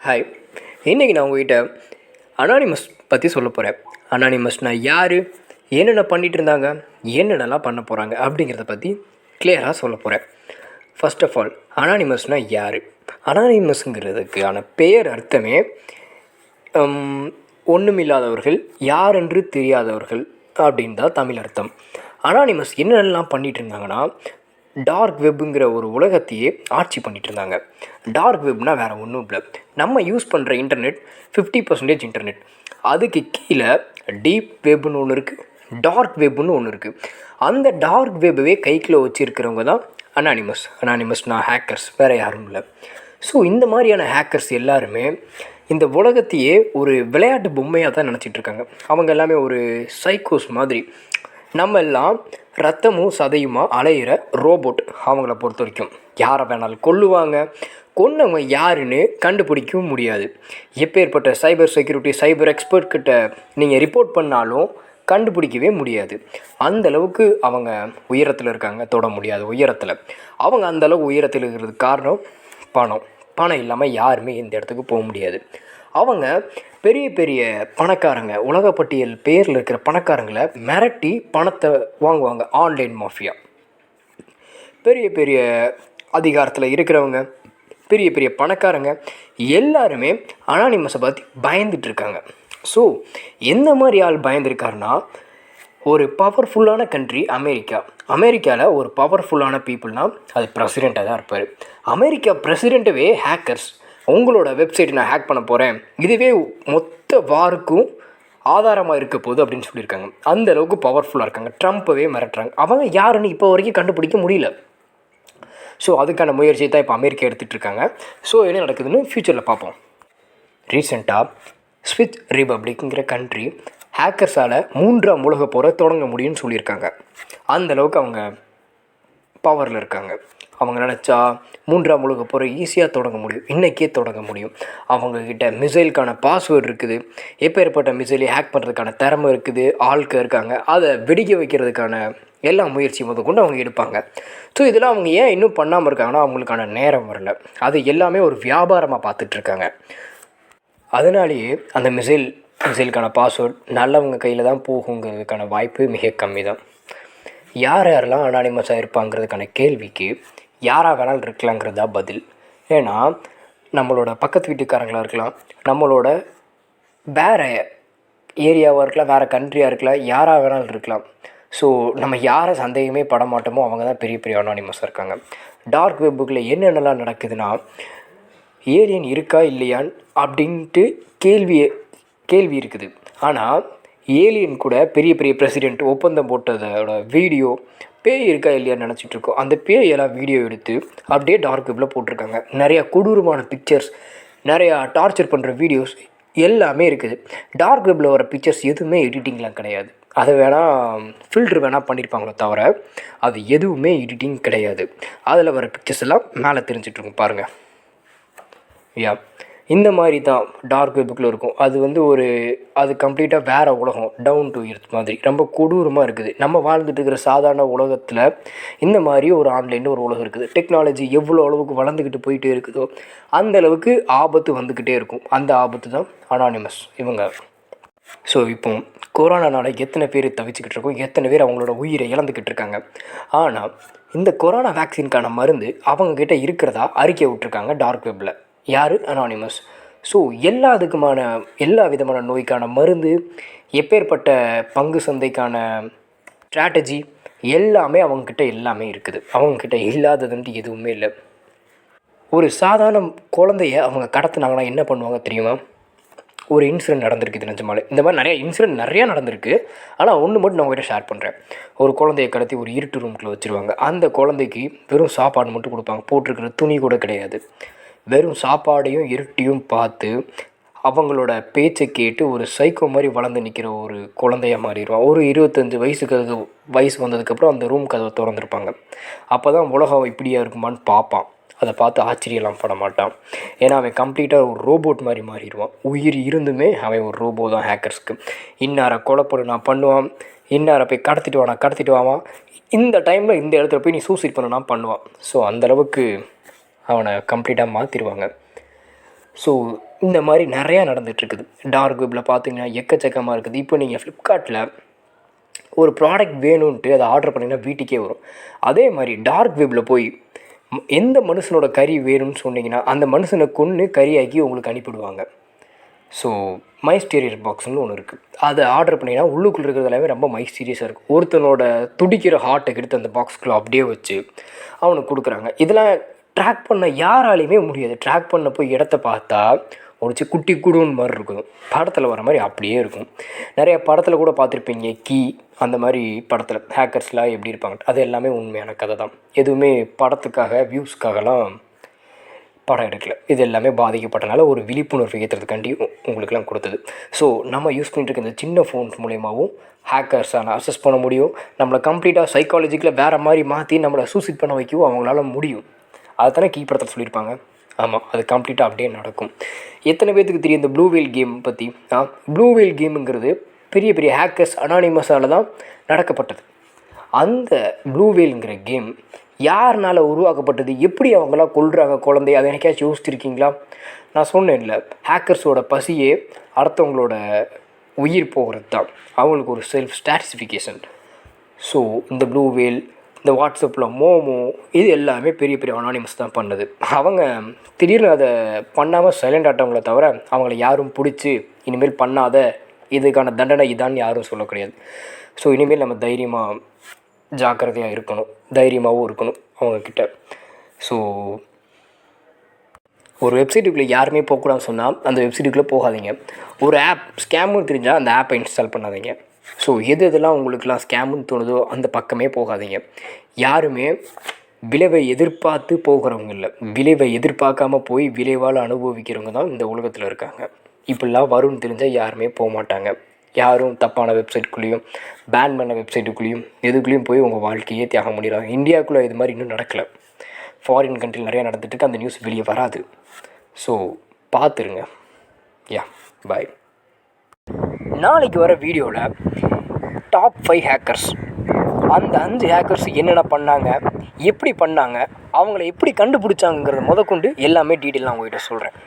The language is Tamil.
ஹாய், இன்றைக்கி நான் உங்கள்கிட்ட அனானிமஸ் பற்றி சொல்ல போகிறேன். அனானிமஸ்னால் யார், என்னென்ன பண்ணிகிட்டு இருந்தாங்க, என்னென்னலாம் பண்ண போகிறாங்க அப்படிங்கிறத பற்றி கிளியராக சொல்ல போகிறேன். ஃபர்ஸ்ட் ஆஃப் ஆல், அனானிமஸ்னால் யார்? அனானிமஸுங்கிறதுக்கான பெயர் அர்த்தமே ஒன்றுமில்லாதவர்கள், யார் என்று தெரியாதவர்கள் அப்படின்னு தான் தமிழ் அர்த்தம். அனானிமஸ் என்னென்னலாம் பண்ணிகிட்டு இருந்தாங்கன்னா, டார்க் வெப்புங்கிற ஒரு உலகத்தையே ஆட்சி பண்ணிகிட்டு இருந்தாங்க. டார்க் வெப்னால் வேறு ஒன்றும் இல்லை, நம்ம யூஸ் பண்ணுற இன்டர்நெட் 50% இன்டர்நெட். அதுக்கு கீழே டீப் வெப்னு ஒன்று இருக்குது, டார்க் வெப்னு ஒன்று இருக்குது. அந்த டார்க் வெப்பவே கைக்குள்ளே வச்சுருக்கிறவங்க தான் அனானிமஸ். அனானிமஸ்னால் ஹேக்கர்ஸ், வேறு யாரும் இல்லை. ஸோ இந்த மாதிரியான ஹேக்கர்ஸ் எல்லாருமே இந்த உலகத்தையே ஒரு விளையாட்டு பொம்மையாக தான் நினச்சிட்ருக்காங்க. அவங்க எல்லாமே ஒரு சைக்கோஸ் மாதிரி. நம்ம எல்லாம் ரத்தமும் சதையுமா அலையிற ரோபோட். அவங்கள பொறுத்த வரைக்கும் யாரை வேணாலும் கொல்லுவாங்க, கொன்னவங்க யாருன்னு கண்டுபிடிக்கவும் முடியாது. எப்பேற்பட்ட சைபர் செக்யூரிட்டி, சைபர் எக்ஸ்பர்ட் கிட்ட நீங்கள் ரிப்போர்ட் பண்ணாலும் கண்டுபிடிக்கவே முடியாது. அந்தளவுக்கு அவங்க உயரத்தில் இருக்காங்க, தொட முடியாது உயரத்தில். அவங்க அந்தளவுக்கு உயரத்தில் இருக்கிறதுக்கு காரணம் பணம். பணம் இல்லாமல் யாருமே இந்த இடத்துக்கு போக முடியாது. அவங்க பெரிய பெரிய பணக்காரங்க, உலகப்பட்டியல் பேரில் இருக்கிற பணக்காரங்களை மிரட்டி பணத்தை வாங்குவாங்க. ஆன்லைன் மாஃபியா, பெரிய பெரிய அதிகாரத்தில் இருக்கிறவங்க, பெரிய பெரிய பணக்காரங்க எல்லாருமே அனானிமஸை பற்றி பயந்துட்டுருக்காங்க. ஸோ எந்த மாதிரி ஆள் பயந்துருக்காருன்னா, ஒரு பவர்ஃபுல்லான கண்ட்ரி அமெரிக்கா. அமெரிக்காவில் ஒரு பவர்ஃபுல்லான பீப்புள்னால் அது பிரசிடெண்ட்டாக தான் இருப்பார். அமெரிக்கா பிரசிடெண்ட்டவே ஹேக்கர்ஸ். உங்களோட வெப்சைட்டை நான் ஹேக் பண்ண போகிறேன், இதுவே மொத்த வாருக்கும் ஆதாரமாக இருக்க போகுது அப்படின்னு சொல்லியிருக்காங்க. அந்தளவுக்கு பவர்ஃபுல்லாக இருக்காங்க. ட்ரம்ப்பவே மிரட்டுறாங்க. அவங்க யாருன்னு இப்போ வரைக்கும் கண்டுபிடிக்க முடியல. ஸோ அதுக்கான முயற்சியை தான் இப்போ அமெரிக்கா எடுத்துகிட்டு இருக்காங்க. ஸோ என்ன நடக்குதுன்னு ஃப்யூச்சரில் பார்ப்போம். ரீசெண்டாக ஸ்விஸ் ரிபப்ளிக்ங்கிற கண்ட்ரி ஹேக்கர்ஸால் 3ஆம் உலக போரை தொடங்க முடியும்னு சொல்லியிருக்காங்க. அந்தளவுக்கு அவங்க பவரில் இருக்காங்க. அவங்க நினச்சா 3ஆம் உலக போரை ஈஸியாக தொடங்க முடியும், இன்றைக்கே தொடங்க முடியும். அவங்கக்கிட்ட மிசைலுக்கான பாஸ்வேர்டு இருக்குது, எப்பேற்பட்ட மிசைலை ஹேக் பண்ணுறதுக்கான திறமை இருக்குது, ஆட்கள் இருக்காங்க. அதை வெடிக்க வைக்கிறதுக்கான எல்லா முயற்சியும் கொண்டு அவங்க எடுப்பாங்க. ஸோ இதெல்லாம் அவங்க ஏன் இன்னும் பண்ணாமல் இருக்காங்கன்னா, அவங்களுக்கான நேரம் வரல. அது எல்லாமே ஒரு வியாபாரமாக பார்த்துட்ருக்காங்க. அதனாலேயே அந்த மிசைலுக்கான பாஸ்வேர்டு நல்லவங்க கையில் தான் போகுங்கிறதுக்கான வாய்ப்பு மிக கம்மி தான். யார் யாரெல்லாம் அனானிமஸாக இருப்பாங்கிறதுக்கான கேள்விக்கு யாராக வேணாலும் இருக்கலாங்கிறது தான் பதில். ஏன்னா நம்மளோட பக்கத்து வீட்டுக்காரங்களாக இருக்கலாம், நம்மளோட வேறு ஏரியாவாக இருக்கலாம், வேறு கண்ட்ரியாக இருக்கலாம், யாராக வேணாலும் இருக்கலாம். ஸோ நம்ம யாரை சந்தேகமே பட மாட்டோமோ அவங்க தான் பெரிய பெரிய அனானிமஸாக இருக்காங்க. டார்க் வெப்புக்குள்ளே என்னென்னலாம் நடக்குதுன்னா, ஏலியன் இருக்கா இல்லையான்னு அப்படின்ட்டு கேள்வி இருக்குது. ஆனால் ஏலியன் கூட பெரிய பெரிய பிரசிடெண்ட் ஒப்பந்தம் போட்டதோட வீடியோ, பேய் இருக்கா இல்லையான்னு நினச்சிட்ருக்கோம். அந்த பேயெல்லாம் வீடியோ எடுத்து அப்படியே டார்க் வெப்பில் போட்டிருக்காங்க. நிறையா கொடூரமான பிக்சர்ஸ், நிறையா டார்ச்சர் பண்ணுற வீடியோஸ் எல்லாமே இருக்குது. டார்க் வெப்பில் வர பிக்சர்ஸ் எதுவுமே எடிட்டிங்லாம் கிடையாது. அதை வேணால் ஃபில்ட்ரு வேணால் பண்ணியிருப்பாங்களோ தவிர அது எதுவுமே எடிட்டிங் கிடையாது. அதில் வர பிக்சர்ஸ் எல்லாம் மேலே தெரிஞ்சிட்ருக்கும் பாருங்கள். இந்த மாதிரி தான் டார்க் வெப்புக்குள்ளே இருக்கும். அது கம்ப்ளீட்டாக வேறு உலகம், டவுன் டு எர்த் மாதிரி ரொம்ப கொடூரமாக இருக்குது. நம்ம வாழ்ந்துட்டு இருக்கிற சாதாரண உலகத்தில் இந்த மாதிரி ஒரு ஆன்லைனில் ஒரு உலகம் இருக்குது. டெக்னாலஜி எவ்வளோ அளவுக்கு வளர்ந்துக்கிட்டு போயிட்டே இருக்குதோ அந்த அளவுக்கு ஆபத்து வந்துக்கிட்டே இருக்கும். அந்த ஆபத்து தான் அனானிமஸ் இவங்க. ஸோ இப்போ கொரோனானால எத்தனை பேர் தவிச்சிக்கிட்டு இருக்கோம், எத்தனை பேர் அவங்களோட உயிரை இழந்துக்கிட்டு இருக்காங்க. ஆனால் இந்த கொரோனா வேக்சினுக்கான மருந்து அவங்கக்கிட்ட இருக்கிறதா அறிக்கை விட்டுருக்காங்க டார்க் வெப்பில். யார்? அனானிமஸ். ஸோ எல்லா விதமான நோய்க்கான மருந்து, எப்பேற்பட்ட பங்கு சந்தைக்கான ஸ்ட்ராட்டஜி எல்லாமே அவங்கக்கிட்ட எல்லாமே இருக்குது. அவங்கக்கிட்ட இல்லாததுன்ட்டு எதுவுமே இல்லை. ஒரு சாதாரண குழந்தைய அவங்க கடத்துனாங்கன்னா என்ன பண்ணுவாங்க தெரியுமா? ஒரு இன்சிடென்ட் நடந்திருக்கு நிஜமாலே. இந்த மாதிரி நிறையா இன்சிடென்ட் நிறையா நடந்திருக்கு. ஆனால் ஒன்று மட்டும் நான் உங்கள்கிட்ட ஷேர் பண்ணுறேன். ஒரு குழந்தைய கடத்தி ஒரு இருட்டு ரூமுக்குள்ளே வச்சுருவாங்க. அந்த குழந்தைக்கு வெறும் சாப்பாடு மட்டும் கொடுப்பாங்க, போட்டிருக்கிற துணி கூட கிடையாது. வெறும் சாப்பாடையும் இருட்டையும் பார்த்து அவங்களோட பேச்சை கேட்டு ஒரு சைக்கோ மாதிரி வளர்ந்து நிற்கிற ஒரு குழந்தையாக மாறிடுவான். ஒரு 25 வயசு வந்ததுக்கப்புறம் அந்த ரூம் கதவை திறந்துருப்பாங்க. அப்போ தான் உலகம் இப்படியா இருக்குமான்னு பார்ப்பான். அதை பார்த்து ஆச்சரியம்லாம் பட மாட்டான். ஏன்னா அவன் கம்ப்ளீட்டாக ஒரு ரோபோட் மாதிரி மாறிடுவான். உயிர் இருந்துமே அவன் ஒரு ரோபோ தான் ஹேக்கர்ஸ்க்கு. இன்னாரை கொலைப்படு நான் பண்ணுவான், இன்னாரை போய் கடத்திட்டு வாவான், இந்த டைமில் இந்த இடத்துல போய் நீ சூசைட் பண்ணனா பண்ணுவான். ஸோ அந்தளவுக்கு அவனை கம்ப்ளீட்டாக மாற்றிடுவாங்க. ஸோ இந்த மாதிரி நிறையா நடந்துகிட்ருக்குது. டார்க் வெப்பில் பார்த்தீங்கன்னா எக்கச்சக்கமாக இருக்குது. இப்போ நீங்கள் ஃப்ளிப்கார்ட்டில் ஒரு ப்ராடக்ட் வேணும்ன்ட்டு அதை ஆர்டர் பண்ணிங்கன்னா வீட்டுக்கே வரும். அதே மாதிரி டார்க் வெப்பில் போய் எந்த மனுஷனோட கறி வேணும்னு சொன்னீங்கன்னா அந்த மனுஷனை கொன்று கறியாக்கி உங்களுக்கு அனுப்பிவிடுவாங்க. ஸோ மைஸ்டீரியஸ் பாக்ஸ்னு ஒன்று இருக்குது. அதை ஆர்டர் பண்ணிங்கன்னா உள்ளுக்குள்ளே இருக்கிறது எல்லாமே ரொம்ப மைஸ்டீரியஸாக இருக்கும். ஒருத்தனோட துடிக்கிற ஹார்ட்டை எடுத்து அந்த பாக்ஸ்குள்ளே அப்படியே வச்சு அவனுக்கு கொடுக்குறாங்க. இதெல்லாம் ட்ராக் பண்ண யாராலையுமே முடியாது. ட்ராக் பண்ண போய் இடத்த பார்த்தா ஒரு குட்டி குடுன்னு மாதிரி இருக்கும். படத்தில் வர மாதிரி அப்படியே இருக்கும். நிறைய படத்தில் கூட பார்த்துருப்பீங்க. அந்த மாதிரி படத்தில் ஹேக்கர்ஸ்லாம் எப்படி இருப்பாங்க, அது எல்லாமே உண்மையான கதை தான். எதுவுமே படத்துக்காக வியூஸ்க்காகலாம் படம் எடுக்கல. இது எல்லாமே பாதிக்கப்பட்டனால ஒரு விழிப்புணர்வு ஏற்றுறதுக்காண்டி உங்களுக்குலாம் கொடுத்தது. ஸோ நம்ம யூஸ் பண்ணிட்டு இருக்க இந்த சின்ன ஃபோன்ஸ் மூலியமாகவும் ஹேக்கர்ஸான அக்சஸ் பண்ண முடியும். நம்மளை கம்ப்ளீட்டாக சைக்காலஜிக்கலாக வேறு மாதிரி மாற்றி நம்மளை சூசைட் பண்ண வைக்கவும் அவங்களால முடியும். அதை தானே கீ படத்தில் சொல்லியிருப்பாங்க. ஆமாம், அது கம்ப்ளீட்டாக அப்படியே நடக்கும். எத்தனை பேர்த்துக்கு தெரியும் இந்த ப்ளூ வேல் கேம் பற்றி? ப்ளூ வேல் கேமுங்கிறது பெரிய பெரிய ஹேக்கர்ஸ் அனானிமஸால் தான் நடக்கப்பட்டது. அந்த ப்ளூ வேல்ங்கிற கேம் யாருனால் உருவாக்கப்பட்டது, எப்படி அவங்களாம் கொல்றாங்க குழந்தைய, அதை எனக்காச்சும் யோசிச்சிருக்கீங்களா? நான் சொன்னேன்ல, ஹேக்கர்ஸோட பசியே அடுத்தவங்களோட உயிர் போகிறது தான். அவங்களுக்கு ஒரு செல்ஃப் ஸ்டாட்டிஸ்ஃபிகேஷன். ஸோ இந்த ப்ளூ வேல், இந்த வாட்ஸ்அப்பில் மோமோ, இது எல்லாமே பெரிய பெரிய அனானிமஸ் தான் பண்ணுது. அவங்க திடீர்னு அதை பண்ணாமல் சைலண்ட் ஆட்டவங்கள தவிர அவங்கள யாரும் பிடிச்சி இனிமேல் பண்ணாத, இதுக்கான தண்டனை இதான்னு யாரும் சொல்ல கிடையாது. ஸோ இனிமேல் நம்ம தைரியமாக ஜாக்கிரதையாக இருக்கணும், தைரியமாகவும் இருக்கணும் அவங்கக்கிட்ட. ஸோ ஒரு வெப்சைட்டுக்குள்ளே யாருமே போகக்கூடாதுன்னு சொன்னால் அந்த வெப்சைட்டுக்குள்ளே போகாதீங்க. ஒரு ஆப் ஸ்கேம்னு தெரிஞ்சால் அந்த ஆப்பை இன்ஸ்டால் பண்ணாதீங்க. ஸோ எதெல்லாம் உங்களுக்குலாம் ஸ்கேம்னு தோணுதோ அந்த பக்கமே போகாதீங்க. யாருமே விளைவை எதிர்பார்த்து போகிறவங்க இல்லை, விளைவை எதிர்பார்க்காம போய் விளைவால் அனுபவிக்கிறவங்க தான் இந்த உலகத்தில் இருக்காங்க. இப்படிலாம் வரும்னு தெரிஞ்சால் யாருமே போக மாட்டாங்க. யாரும் தப்பான வெப்சைட்டுக்குள்ளேயும் பேன் பண்ண வெப்சைட்டுக்குள்ளேயும் எதுக்குள்ளேயும் போய் உங்கள் வாழ்க்கையே தியாகம் பண்ணிடுறாங்க. இந்தியாவுக்குள்ளே இது மாதிரி இன்னும் நடக்கலை. ஃபாரின் கண்ட்ரியில் நிறையா நடந்துட்டுருக்கு. அந்த நியூஸ் வெளியே வராது. ஸோ பார்த்துருங்க. பாய். நாளைக்கு வர வீடியோவில் டாப் 5 ஹேக்கர்ஸ், அந்த 5 ஹேக்கர்ஸ் என்னென்ன பண்ணாங்க, எப்படி பண்ணாங்க, அவங்கள எப்படி கண்டுபிடிச்சாங்கிறத முதற்கொண்டு எல்லாமே டீட்டெயிலாக நான் உங்கள்கிட்ட சொல்கிறேன்.